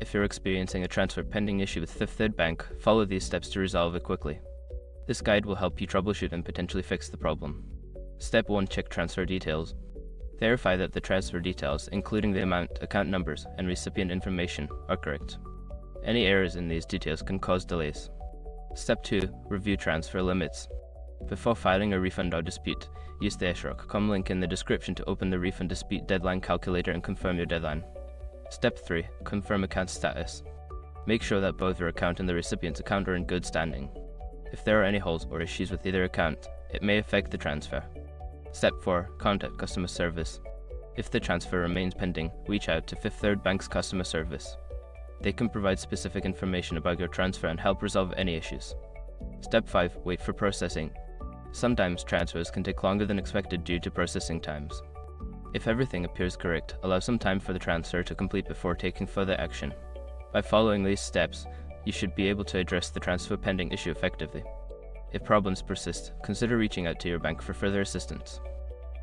If you're experiencing a transfer pending issue with Fifth Third Bank, follow these steps to resolve it quickly. This guide will help you troubleshoot and potentially fix the problem. Step 1. Check transfer details. Verify that the transfer details, including the amount, account numbers, and recipient information, are correct. Any errors in these details can cause delays. Step 2. Review transfer limits. Before filing a refund or dispute, use the SROC.com link in the description to open the refund dispute deadline calculator and confirm your deadline. Step 3. Confirm account status. Make sure that both your account and the recipient's account are in good standing. If there are any holes or issues with either account, it may affect the transfer. Step 4. Contact customer service. If the transfer remains pending, reach out to Fifth Third Bank's customer service. They can provide specific information about your transfer and help resolve any issues. Step 5. Wait for processing. Sometimes transfers can take longer than expected due to processing times. If everything appears correct, allow some time for the transfer to complete before taking further action. By following these steps, you should be able to address the transfer pending issue effectively. If problems persist, consider reaching out to your bank for further assistance.